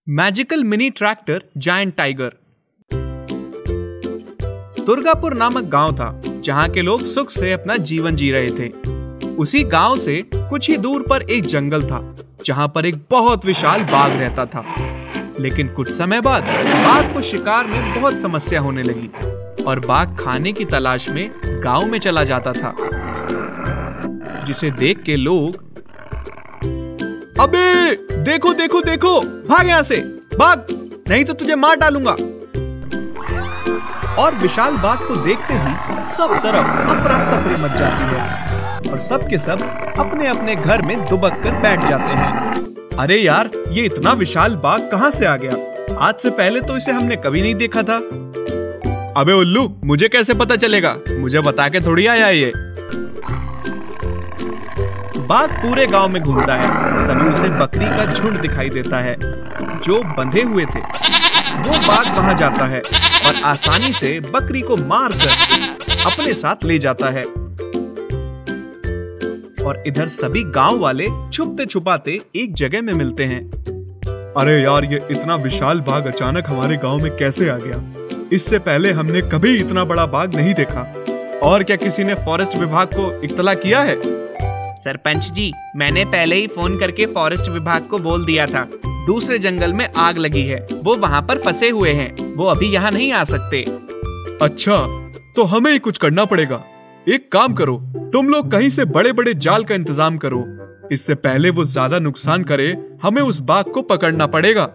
Magical mini tractor giant tiger. Durgapur नामक गांव था जहां के लोग सुख से अपना जीवन जी रहे थे। उसी गांव से कुछ ही दूर पर एक जंगल था जहां पर एक बहुत विशाल बाघ रहता था। लेकिन कुछ समय बाद बाघ को शिकार में बहुत समस्या होने लगी और बाघ खाने की तलाश में गांव में चला जाता था, जिसे देख के लोग अबे देखो देखो देखो, भाग यहां से, भाग नहीं तो तुझे मार डालूंगा। और विशाल बाघ को देखते ही सब तरफ अफरा तफरी मच जाती है और सब के सब अपने अपने घर में दुबक कर बैठ जाते हैं। अरे यार, ये इतना विशाल बाघ कहां से आ गया? आज से पहले तो इसे हमने कभी नहीं देखा था। अबे उल्लू, मुझे कैसे पता चलेगा? मुझे बता के थोड़ी आया ये। बाघ पूरे गांव में घूमता है, तभी उसे बकरी का झुंड दिखाई देता है जो बंधे हुए थे। वो बाघ वहां जाता है और आसानी से बकरी को मारकर अपने साथ ले जाता है। और इधर सभी गांव वाले छुपते छुपाते एक जगह में मिलते हैं। अरे यार, ये इतना विशाल बाघ अचानक हमारे गांव में कैसे आ गया? इससे पहले हमने कभी इतना बड़ा बाघ नहीं देखा। और क्या किसी ने फॉरेस्ट विभाग को इत्तला किया है? सरपंच जी, मैंने पहले ही फोन करके फॉरेस्ट विभाग को बोल दिया था। दूसरे जंगल में आग लगी है, वो वहाँ पर फंसे हुए हैं, वो अभी यहाँ नहीं आ सकते। अच्छा, तो हमें ही कुछ करना पड़ेगा। एक काम करो, तुम लोग कहीं से बड़े बड़े जाल का इंतजाम करो। इससे पहले वो ज्यादा नुकसान करे, हमें उस बाघ को पकड़ना पड़ेगा।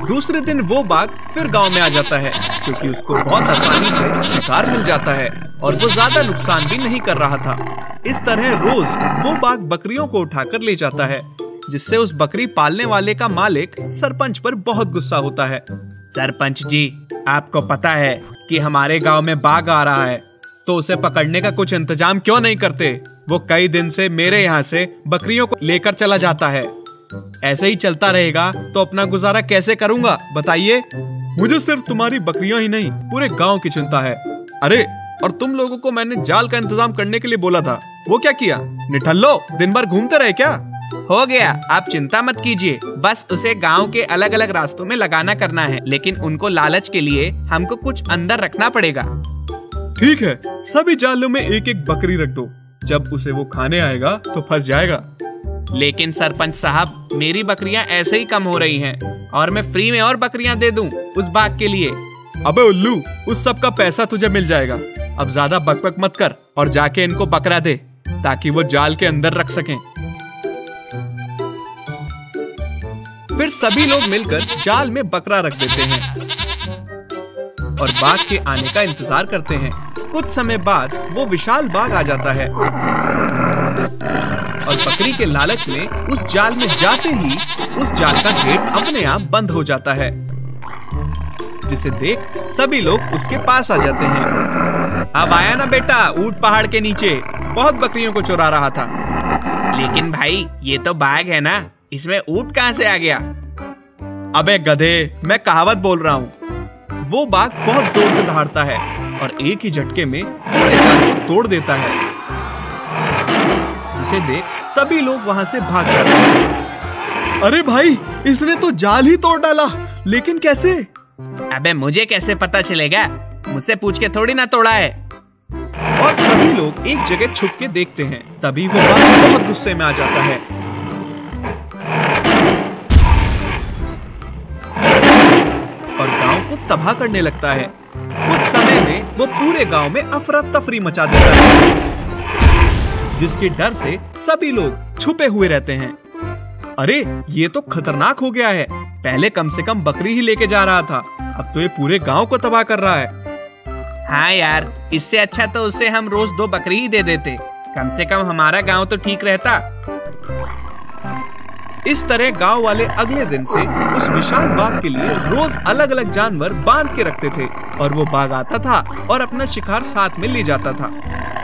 दूसरे दिन वो बाघ फिर गांव में आ जाता है, क्योंकि उसको बहुत आसानी से शिकार मिल जाता है और वो ज्यादा नुकसान भी नहीं कर रहा था। इस तरह रोज वो बाघ बकरियों को उठाकर ले जाता है, जिससे उस बकरी पालने वाले का मालिक सरपंच पर बहुत गुस्सा होता है। सरपंच जी, आपको पता है कि हमारे गांव में बाघ आ रहा है, तो उसे पकड़ने का कुछ इंतजाम क्यों नहीं करते? वो कई दिन से मेरे यहाँ से बकरियों को लेकर चला जाता है। ऐसे ही चलता रहेगा तो अपना गुजारा कैसे करूंगा बताइए? मुझे सिर्फ तुम्हारी बकरियां ही नहीं, पूरे गांव की चिंता है। अरे, और तुम लोगों को मैंने जाल का इंतजाम करने के लिए बोला था, वो क्या किया? निठल्लो, दिन भर घूमते रहे क्या? हो गया, आप चिंता मत कीजिए। बस उसे गांव के अलग अलग रास्तों में लगाना करना है, लेकिन उनको लालच के लिए हमको कुछ अंदर रखना पड़ेगा। ठीक है, सभी जालों में एक एक बकरी रख दो। जब उसे वो खाने आएगा तो फंस जाएगा। लेकिन सरपंच साहब, मेरी बकरियां ऐसे ही कम हो रही हैं और मैं फ्री में और बकरियां दे दूं उस बाघ के लिए। अबे उल्लू, उस सब का पैसा तुझे मिल जाएगा। अब ज्यादा बकबक मत कर और जाके इनको बकरा दे ताकि वो जाल के अंदर रख सकें। फिर सभी लोग मिलकर जाल में बकरा रख देते हैं और बाघ के आने का इंतजार करते हैं। कुछ समय बाद वो विशाल बाघ आ जाता है और बकरी के लालच में उस जाल में जाते ही उस जाल का गेट अपने आप बंद हो जाता है, जिसे देख सभी लोग उसके पास आ जाते हैं। अब आया ना बेटा, ऊंट पहाड़ के नीचे बहुत बकरियों को चुरा रहा था। लेकिन भाई, ये तो बाघ है ना, इसमें ऊंट कहां से आ गया? अबे गधे, मैं कहावत बोल रहा हूँ। वो बाघ बहुत जोर से दहाड़ता है और एक ही झटके में पूरे जाल को तोड़ देता है, जिसे देख सभी लोग वहां से भाग जाते हैं। अरे भाई, इसने तो जाल ही तोड़ डाला, लेकिन कैसे? अबे मुझे कैसे पता चलेगा? मुझसे पूछ के थोड़ी ना तोड़ा है। और सभी लोग एक जगह छुप के देखते हैं। तभी वो बाघ बहुत गुस्से में आ जाता है और गांव को तबाह करने लगता है। कुछ समय में वो पूरे गांव में अफरा तफरी मचा देता है, जिसके डर से सभी लोग छुपे हुए रहते हैं। अरे, ये तो खतरनाक हो गया है। पहले कम से कम बकरी ही लेके जा रहा था, अब तो ये पूरे गांव को तबाह कर रहा है। हाँ यार, इससे अच्छा तो उसे हम रोज 2 बकरी ही दे देते, कम से कम हमारा गांव तो ठीक रहता। इस तरह गांव वाले अगले दिन से उस विशाल बाघ के लिए रोज अलग अलग जानवर बांध के रखते थे और वो बाघ आता था और अपना शिकार साथ में ले जाता था।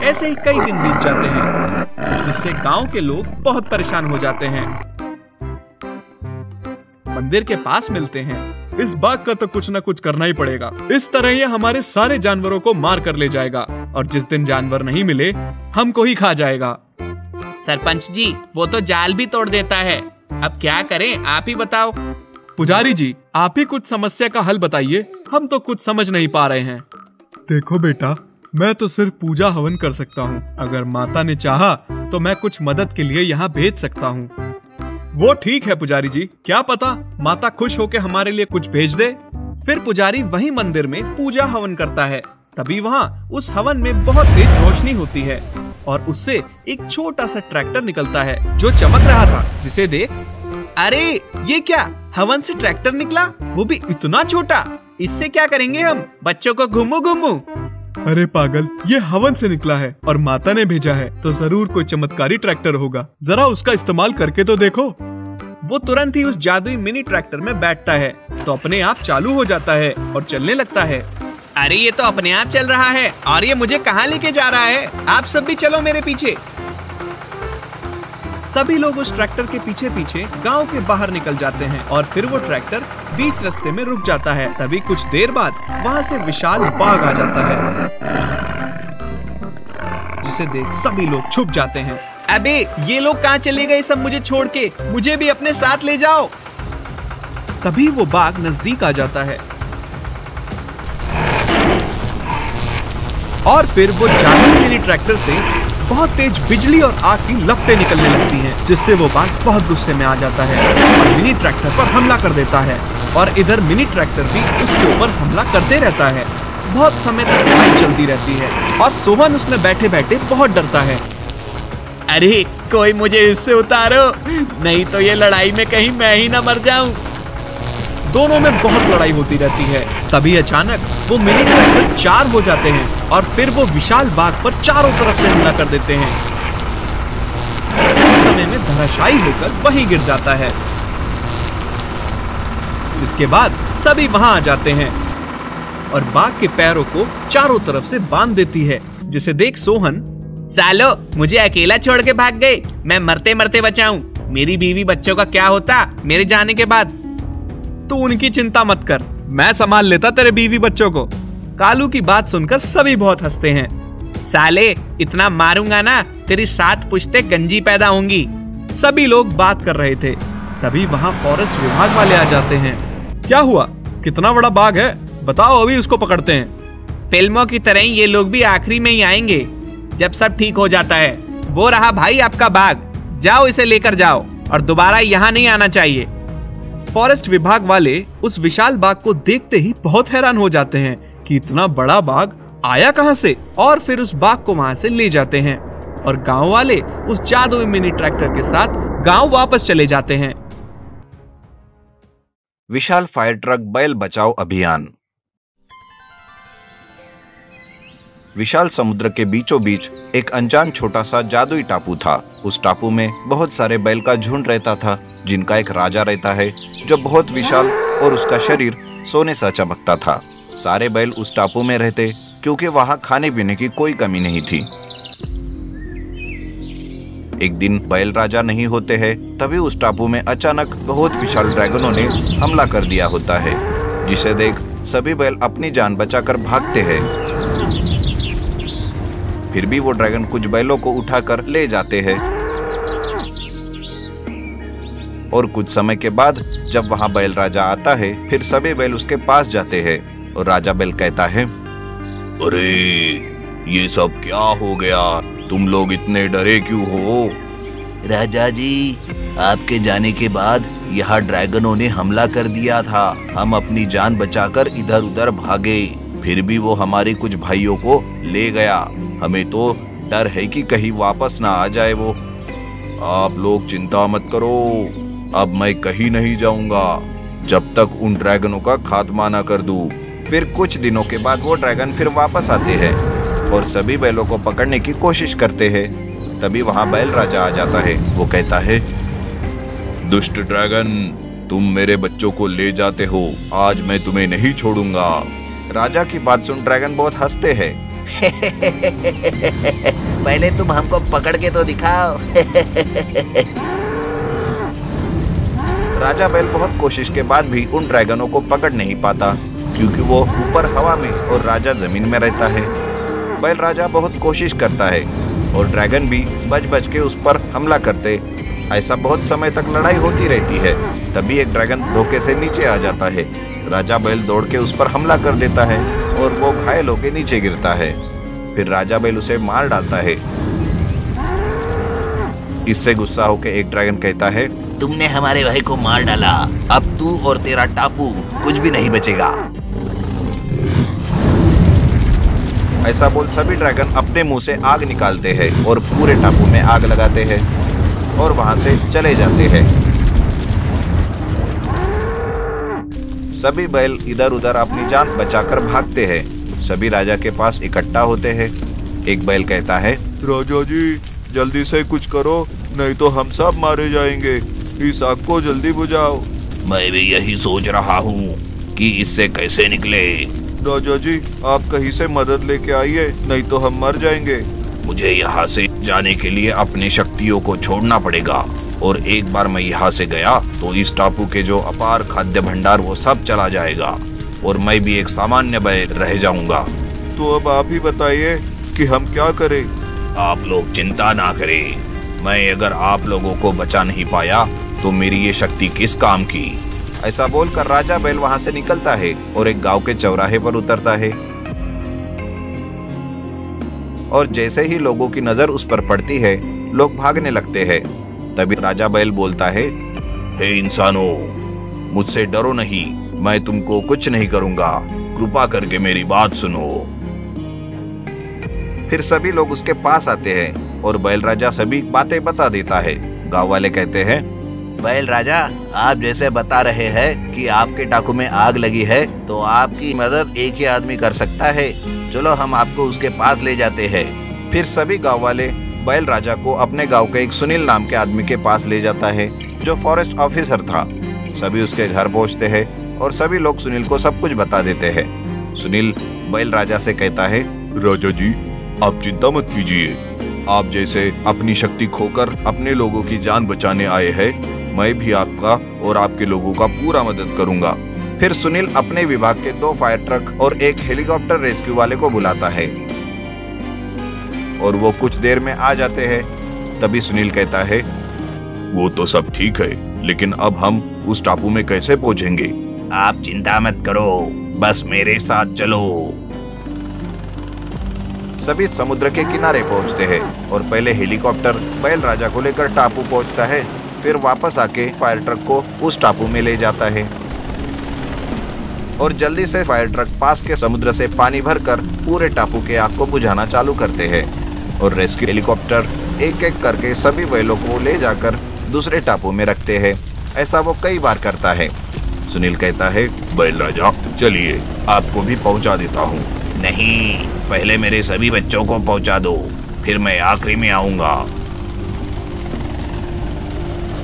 ऐसे ही कई दिन बीत जाते हैं, जिससे गांव के लोग बहुत परेशान हो जाते हैं। मंदिर के पास मिलते हैं। इस बाघ का तो कुछ न कुछ करना ही पड़ेगा। इस तरह ये हमारे सारे जानवरों को मार कर ले जाएगा और जिस दिन जानवर नहीं मिले, हमको ही खा जाएगा। सरपंच जी, वो तो जाल भी तोड़ देता है, अब क्या करें आप ही बताओ। पुजारी जी, आप ही कुछ समस्या का हल बताइए, हम तो कुछ समझ नहीं पा रहे हैं। देखो बेटा, मैं तो सिर्फ पूजा हवन कर सकता हूँ। अगर माता ने चाहा तो मैं कुछ मदद के लिए यहाँ भेज सकता हूँ। वो ठीक है पुजारी जी, क्या पता माता खुश होकर हमारे लिए कुछ भेज दे। फिर पुजारी वही मंदिर में पूजा हवन करता है। तभी वहाँ उस हवन में बहुत तेज रोशनी होती है और उससे एक छोटा सा ट्रैक्टर निकलता है जो चमक रहा था, जिसे देख, अरे ये क्या, हवन से ट्रैक्टर निकला, वो भी इतना छोटा। इससे क्या करेंगे हम, बच्चों को घुमू घुमू। अरे पागल, ये हवन से निकला है और माता ने भेजा है, तो जरूर कोई चमत्कारी ट्रैक्टर होगा। जरा उसका इस्तेमाल करके तो देखो। वो तुरंत ही उस जादुई मिनी ट्रैक्टर में बैठता है तो अपने आप चालू हो जाता है और चलने लगता है। अरे ये तो अपने आप चल रहा है और ये मुझे कहाँ लेके जा रहा है। आप सब भी चलो मेरे पीछे। सभी लोग उस ट्रैक्टर के पीछे पीछे गांव के बाहर निकल जाते हैं और फिर वो ट्रैक्टर बीच रास्ते में रुक जाता है। तभी कुछ देर बाद वहां से विशाल बाघ आ जाता है, जिसे देख सभी लोग छुप जाते हैं। अबे ये लोग कहाँ चले गए सब मुझे छोड़ के, मुझे भी अपने साथ ले जाओ। तभी वो बाघ नजदीक आ जाता है और फिर वो जादुई मिनी ट्रैक्टर से बहुत तेज बिजली और आग की लपटें निकलने लगती हैं, जिससे वो बाघ बहुत गुस्से में आ जाता है और मिनी ट्रैक्टर पर हमला कर देता है। और इधर मिनी ट्रैक्टर भी उसके ऊपर हमला करते रहता है। बहुत समय तक लड़ाई चलती रहती है और सोहन उसमें बैठे बैठे बहुत डरता है। अरे कोई मुझे इससे उतारो, नहीं तो ये लड़ाई में कहीं मैं ही ना मर जाऊं। दोनों में बहुत लड़ाई होती रहती है। तभी अचानक वो मिनी ट्रैक्टर 4 हो जाते हैं और फिर वो विशाल बाघ पर चारों तरफ से हमला कर देते हैं। कुछ समय में धराशायी होकर वहीं गिर जाता है, जिसके बाद सभी वहां आ जाते हैं और बाघ के पैरों को चारों तरफ से बांध देती है, जिसे देख सोहन, सालो मुझे अकेला छोड़ के भाग गए, मैं मरते मरते बचाऊं। मेरी बीवी बच्चों का क्या होता मेरे जाने के बाद। तू उनकी चिंता मत कर, मैं संभाल लेता तेरे बीवी बच्चों को। कालू की बात सुनकर सभी बहुत हंसते हैं। साले इतना मारूंगा ना, तेरी 7 पुश्ते गंजी पैदा होंगी। सभी लोग बात कर रहे थे। तभी वहां फॉरेस्ट विभाग वाले आ जाते हैं। क्या हुआ, कितना बड़ा बाघ है, बताओ, अभी उसको पकड़ते हैं। फिल्मों की तरह ये लोग भी आखिरी में ही आएंगे, जब सब ठीक हो जाता है। वो रहा भाई आपका बाघ, जाओ इसे लेकर जाओ और दोबारा यहाँ नहीं आना चाहिए। फॉरेस्ट विभाग वाले उस विशाल बाघ को देखते ही बहुत हैरान हो जाते हैं कि इतना बड़ा बाघ आया कहां से, और फिर उस बाघ को वहां से ले जाते हैं और गांव वाले उस जादुई मिनी ट्रैक्टर के साथ गांव वापस चले जाते हैं। विशाल फायर ट्रक बैल बचाओ अभियान। विशाल समुद्र के बीचों बीच एक अनजान छोटा सा जादुई टापू था। उस टापू में बहुत सारे बैल का झुंड रहता था, जिनका एक राजा रहता है जो बहुत विशाल और उसका शरीर सोने सा चमकता था। सारे बैल उस टापू में रहते क्योंकि वहां खाने पीने की कोई कमी नहीं थी। एक दिन बैल राजा नहीं होते हैं, तभी उस टापू में अचानक बहुत विशाल ड्रैगनों ने हमला कर दिया होता है, जिसे देख सभी बैल अपनी जान बचाकर भागते हैं। फिर भी वो ड्रैगन कुछ बैलों को उठाकर ले जाते हैं और कुछ समय के बाद जब वहां बैल राजा आता है, फिर सभी बैल उसके पास जाते हैं और राजा बैल कहता है, अरे ये सब क्या हो गया, तुम लोग इतने डरे क्यों हो? राजा जी, आपके जाने के बाद यहाँ ड्रैगनों ने हमला कर दिया था। हम अपनी जान बचाकर इधर उधर भागे, फिर भी वो हमारे कुछ भाइयों को ले गया। हमें तो डर है कि कहीं वापस ना आ जाए वो। आप लोग चिंता मत करो, अब मैं कहीं नहीं जाऊंगा जब तक उन ड्रैगनों का खात्मा ना कर दूं। फिर कुछ दिनों के बाद वो ड्रैगन फिर वापस आते हैं और सभी बैलों को पकड़ने की कोशिश करते हैं। तभी वहां बैल राजा आ जाता है। वो कहता है, दुष्ट ड्रैगन, तुम मेरे बच्चों को ले जाते हो, आज मैं तुम्हें नहीं छोड़ूंगा। राजा की बात सुन ड्रैगन बहुत हंसते हैं। पहले तुम हमको पकड़ के तो दिखाओ। राजा बैल बहुत कोशिश के बाद भी उन ड्रैगनों को पकड़ नहीं पाता, क्योंकि वो ऊपर हवा में और राजा जमीन में रहता है। बैल राजा बहुत कोशिश करता है और ड्रैगन भी बच बच के उस पर हमला करते ऐसा बहुत समय तक लड़ाई होती रहती है। तभी एक ड्रैगन धोखे से नीचे आ जाता है। राजा बैल दौड़ के उस पर हमला कर देता है और वो घायल होकर नीचे गिरता है। फिर राजा बैल उसे मार डालता है। इससे गुस्सा होकर एक ड्रैगन कहता है, तुमने हमारे भाई को मार डाला, अब तू और तेरा टापू कुछ भी नहीं बचेगा। ऐसा बोल सभी ड्रैगन अपने मुंह से आग निकालते हैं और पूरे टापू में आग लगाते हैं और वहां से चले जाते हैं। सभी बैल इधर उधर अपनी जान बचाकर भागते हैं। सभी राजा के पास इकट्ठा होते हैं। एक बैल कहता है, राजा जी जल्दी से कुछ करो, नहीं तो हम सब मारे जाएंगे। इस आग को जल्दी बुझाओ। मैं भी यही सोच रहा हूँ कि इससे कैसे निकले। राजा जी आप कहीं से मदद लेके आइए, नहीं तो हम मर जाएंगे। मुझे यहाँ से जाने के लिए अपनी शक्तियों को छोड़ना पड़ेगा, और एक बार मैं यहाँ से गया तो इस टापू के जो अपार खाद्य भंडार वो सब चला जाएगा और मैं भी एक सामान्य बैल रह जाऊंगा। तो अब आप ही बताइए कि हम क्या करें। आप लोग चिंता ना करें, मैं अगर आप लोगों को बचा नहीं पाया तो मेरी ये शक्ति किस काम की। ऐसा बोलकर राजा बैल वहां से निकलता है और एक गांव के चौराहे पर उतरता है। और जैसे ही लोगों की नजर उस पर पड़ती है, लोग भागने लगते हैं। तभी राजा बैल बोलता है, हे इंसानों, मुझसे डरो नहीं, मैं तुमको कुछ नहीं करूंगा, कृपा करके मेरी बात सुनो। फिर सभी लोग उसके पास आते हैं और बैल राजा सभी बातें बता देता है। गांव वाले कहते हैं, बैल राजा, आप जैसे बता रहे हैं कि आपके टापू में आग लगी है, तो आपकी मदद एक ही आदमी कर सकता है। चलो हम आपको उसके पास ले जाते हैं। फिर सभी गांव वाले बैल राजा को अपने गांव के एक सुनील नाम के आदमी के पास ले जाता है, जो फॉरेस्ट ऑफिसर था। सभी उसके घर पहुंचते हैं और सभी लोग सुनील को सब कुछ बता देते हैं। सुनील बैल राजा से कहता है, राजा जी आप चिंता मत कीजिए, आप जैसे अपनी शक्ति खोकर अपने लोगों की जान बचाने आए हैं, मैं भी आपका और आपके लोगों का पूरा मदद करूंगा। फिर सुनील अपने विभाग के 2 फायर ट्रक और एक हेलीकॉप्टर रेस्क्यू वाले को बुलाता है और वो कुछ देर में आ जाते हैं। तभी सुनील कहता है, वो तो सब ठीक है, लेकिन अब हम उस टापू में कैसे पहुंचेंगे। आप चिंता मत करो, बस मेरे साथ चलो। सभी समुद्र के किनारे पहुंचते हैं और पहले हेलीकॉप्टर बैल राजा को लेकर टापू पहुंचता है, फिर वापस आके फायर ट्रक को उस टापू में ले जाता है और जल्दी से फायर ट्रक पास के समुद्र से पानी भरकर पूरे टापू के आग को बुझाना चालू करते हैं और रेस्क्यू हेलीकॉप्टर एक एक करके सभी बैलों को ले जाकर दूसरे टापू में रखते हैं। ऐसा वो कई बार करता है। सुनील कहता है, बैल राजा चलिए आपको भी पहुंचा देता हूँ। नहीं, पहले मेरे सभी बच्चों को पहुंचा दो, फिर मैं आखिरी में आऊंगा।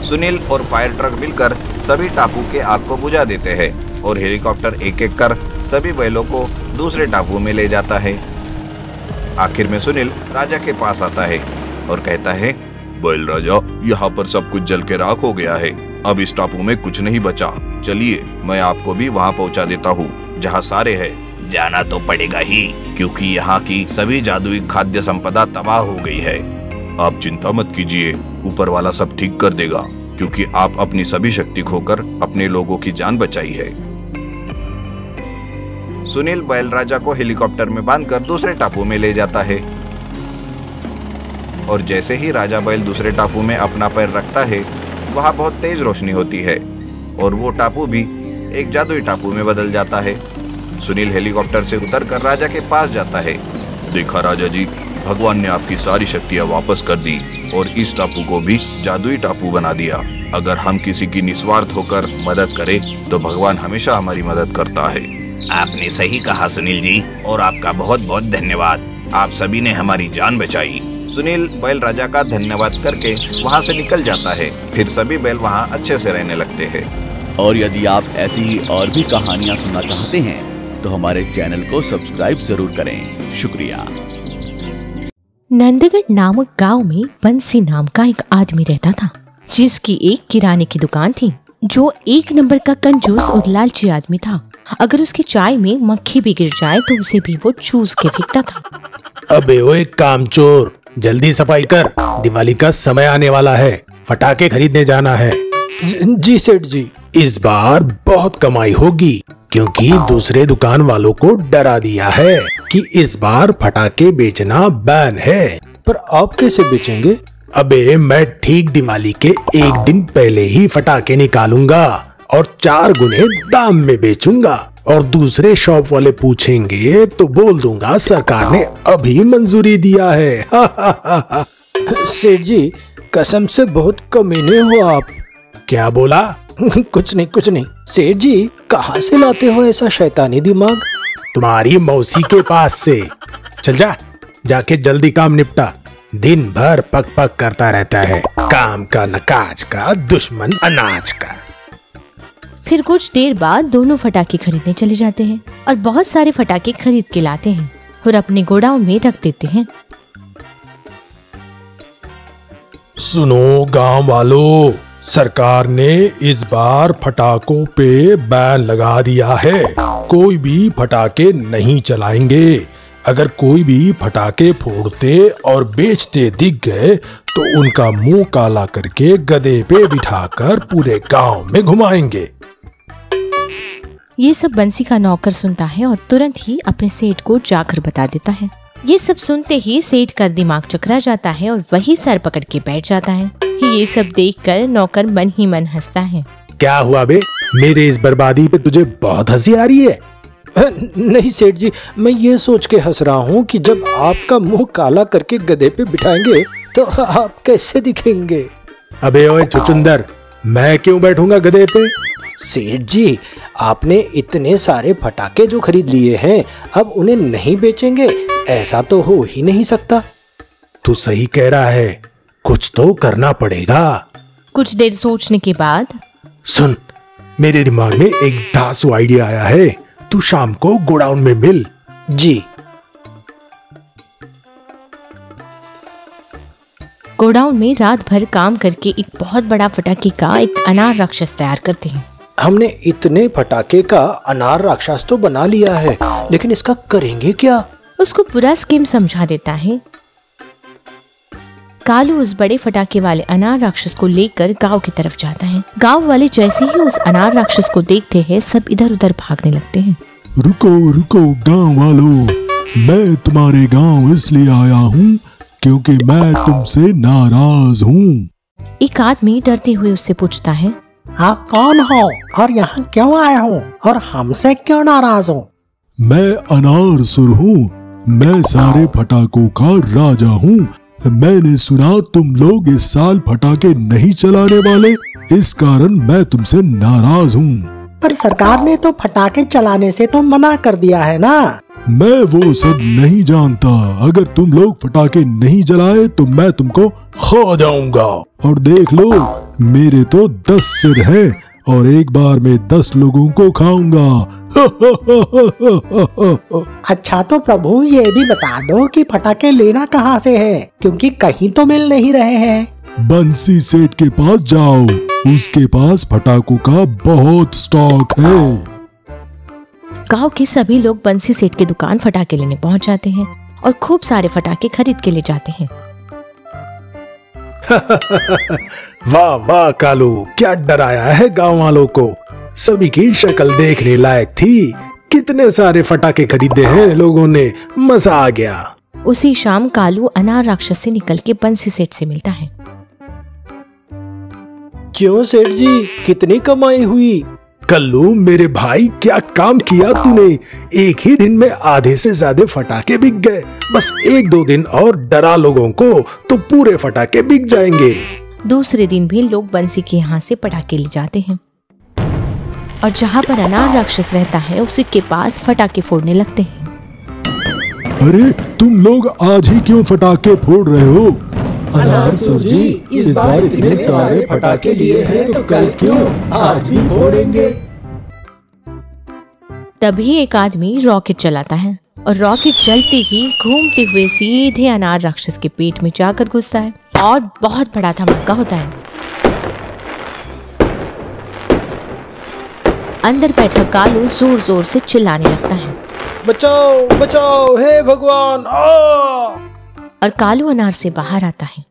सुनील और फायर ट्रक मिलकर सभी टापू के आग को बुझा देते हैं और हेलीकॉप्टर एक एक कर सभी बैलों को दूसरे टापू में ले जाता है। आखिर में सुनील राजा के पास आता है और कहता है, बैल राजा यहाँ पर सब कुछ जल के राख हो गया है, अब इस टापू में कुछ नहीं बचा। चलिए मैं आपको भी वहाँ पहुँचा देता हूँ जहाँ सारे हैं। जाना तो पड़ेगा ही, क्योंकि यहाँ की सभी जादुई खाद्य संपदा तबाह हो गई है। आप चिंता मत कीजिए, ऊपर वाला सब ठीक कर देगा, क्योंकि आप अपनी सभी शक्ति खोकर अपने लोगों की जान बचाई है। सुनील बैल राजा को हेलीकॉप्टर में बांधकर दूसरे टापू में ले जाता है और जैसे ही राजा बैल दूसरे टापू में अपना पैर रखता है, वहाँ बहुत तेज रोशनी होती है और वो टापू भी एक जादुई टापू में बदल जाता है। सुनील हेलीकॉप्टर से उतरकर राजा के पास जाता है। देखा राजा जी, भगवान ने आपकी सारी शक्तियाँ वापस कर दी और इस टापू को भी जादुई टापू बना दिया। अगर हम किसी की निस्वार्थ होकर मदद करें तो भगवान हमेशा हमारी मदद करता है। आपने सही कहा सुनील जी, और आपका बहुत बहुत धन्यवाद। आप सभी ने हमारी जान बचाई। सुनील बैल राजा का धन्यवाद करके वहाँ से निकल जाता है। फिर सभी बैल वहाँ अच्छे से रहने लगते हैं। और यदि आप ऐसी ही और भी कहानियाँ सुनना चाहते हैं तो हमारे चैनल को सब्सक्राइब जरूर करें। शुक्रिया। नंदगढ़ नामक गांव में बंसी नाम का एक आदमी रहता था, जिसकी एक किराने की दुकान थी। जो एक नंबर का कंजूस और लालची आदमी था। अगर उसकी चाय में मक्खी भी गिर जाए तो उसे भी वो चूस के फेंकता था। अबे ओ एक कामचोर, जल्दी सफाई कर, दिवाली का समय आने वाला है। फटाके खरीदने जाना है। जी सेठ जी। इस बार बहुत कमाई होगी क्योंकि दूसरे दुकान वालों को डरा दिया है कि इस बार फटाके बेचना बैन है। पर आप कैसे बेचेंगे? अबे मैं ठीक दिवाली के एक दिन पहले ही फटाके निकालूंगा और 4 गुने दाम में बेचूंगा और दूसरे शॉप वाले पूछेंगे तो बोल दूंगा सरकार ने अभी मंजूरी दिया है। सेठ जी कसम से बहुत कमीने हो आप। क्या बोला? कुछ नहीं। सेठ जी कहाँ से लाते हो ऐसा शैतानी दिमाग? तुम्हारी मौसी के पास से। चल जा, जाके जल्दी काम निपटा। दिन भर पक पक करता रहता है, काम का न काज का, दुश्मन अनाज का। फिर कुछ देर बाद दोनों फटाके खरीदने चले जाते हैं और बहुत सारे फटाके खरीद के लाते हैं और अपने गोडाउन में रख देते हैं। सुनो गांव वालों, सरकार ने इस बार फटाकों पे बैन लगा दिया है। कोई भी फटाके नहीं चलाएंगे। अगर कोई भी फटाके फोड़ते और बेचते दिख गए तो उनका मुंह काला करके गधे पे बिठाकर पूरे गांव में घुमाएंगे। ये सब बंसी का नौकर सुनता है और तुरंत ही अपने सेठ को जाकर बता देता है। ये सब सुनते ही सेठ का दिमाग चकरा जाता है और वही सर पकड़ के बैठ जाता है। ये सब देखकर नौकर मन ही मन हंसता है। क्या हुआ बे, मेरे इस बर्बादी पे तुझे बहुत हंसी आ रही है? नहीं सेठ जी, मैं ये सोच के हंस रहा हूँ कि जब आपका मुंह काला करके गधे पे बिठाएंगे तो आप कैसे दिखेंगे? अबे ओए छुचुंदर, मैं क्यों बैठूंगा गधे पे? सेठ जी आपने इतने सारे फटाके जो खरीद लिए हैं, अब उन्हें नहीं बेचेंगे ऐसा तो हो ही नहीं सकता। तू सही कह रहा है, कुछ तो करना पड़ेगा। कुछ देर सोचने के बाद सुन, मेरे दिमाग में एक धांसू आइडिया आया है। तू शाम को गोडाउन में मिल। जी। गोडाउन में रात भर काम करके एक बहुत बड़ा फटाके का एक अनार राक्षस तैयार करते हैं। हमने इतने फटाके का अनार राक्षस तो बना लिया है, लेकिन इसका करेंगे क्या? उसको पूरा स्कीम समझा देता है। कालू उस बड़े फटाके वाले अनार राक्षस को लेकर गांव की तरफ जाता है। गांव वाले जैसे ही उस अनार राक्षस को देखते हैं सब इधर उधर भागने लगते हैं। रुको रुको गांव वालों, मैं तुम्हारे गांव इसलिए आया हूँ क्योंकि मैं तुमसे नाराज हूँ। एक आदमी डरते हुए उससे पूछता है, आप कौन हो और यहाँ क्यों आए हो और हमसे क्यों नाराज हो? मैं अनारसुर हूँ, मैं सारे फटाकों का राजा हूँ। मैंने सुना तुम लोग इस साल फटाके नहीं चलाने वाले, इस कारण मैं तुमसे नाराज हूँ। पर सरकार ने तो फटाके चलाने से तो मना कर दिया है ना। मैं वो सब नहीं जानता। अगर तुम लोग फटाके नहीं जलाए तो मैं तुमको खा जाऊंगा। और देख लो, मेरे तो 10 सिर हैं और एक बार में 10 लोगों को खाऊंगा। अच्छा तो प्रभु ये भी बता दो कि फटाके लेना कहाँ से है, क्योंकि कहीं तो मिल नहीं रहे हैं। बंसी सेठ के पास जाओ, उसके पास फटाकों का बहुत स्टॉक है। गांव के सभी लोग बंसी सेठ की दुकान फटाके लेने पहुंच जाते हैं और खूब सारे फटाके खरीद के ले जाते हैं। वाह वाह कालू, क्या डराया है गांव वालों को। सभी की शक्ल देखने लायक थी। कितने सारे फटाके खरीदे हैं लोगों ने, मजा आ गया। उसी शाम कालू अनार राक्षस से निकल के बंसी सेठ से मिलता है। क्यों सेठ जी, कितनी कमाई हुई? कल्लू मेरे भाई, क्या काम किया तूने। एक ही दिन में आधे से ज्यादा फटाके बिक गए। बस 1-2 दिन और डरा लोगों को तो पूरे फटाके बिक जाएंगे। दूसरे दिन भी लोग बंसी के यहाँ से पटाखे ले जाते हैं और जहाँ पर अनार राक्षस रहता है उसी के पास फटाके फोड़ने लगते हैं। अरे तुम लोग आज ही क्यों फटाके फोड़ रहे हो? अनारसुर जी, इस बार इतने सारे फटाके लिए हैं तो कल क्यों, आज भी फोड़ेंगे। तभी एक आदमी रॉकेट चलाता है और रॉकेट चलते ही घूमते हुए सीधे अनार राक्षस के पेट में जाकर घुसता है और बहुत बड़ा धमाका होता है। अंदर बैठा कालू जोर जोर से चिल्लाने लगता है, बचाओ बचाओ, हे भगवान आ! और कालू अनार से बाहर आता है।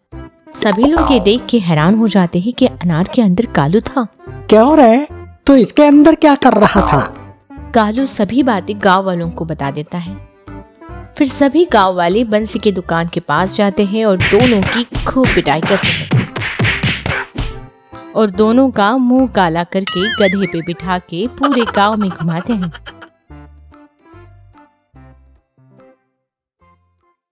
सभी लोग ये देख के हैरान हो जाते हैं कि अनार के अंदर कालू था। क्यों रे, तो इसके अंदर क्या कर रहा था? कालू सभी बातें गांव वालों को बता देता है। फिर सभी गांव वाले बंसी की दुकान के पास जाते हैं और दोनों की खूब पिटाई करते हैं और दोनों का मुंह काला करके गधे पे बिठा के पूरे गांव में घुमाते हैं।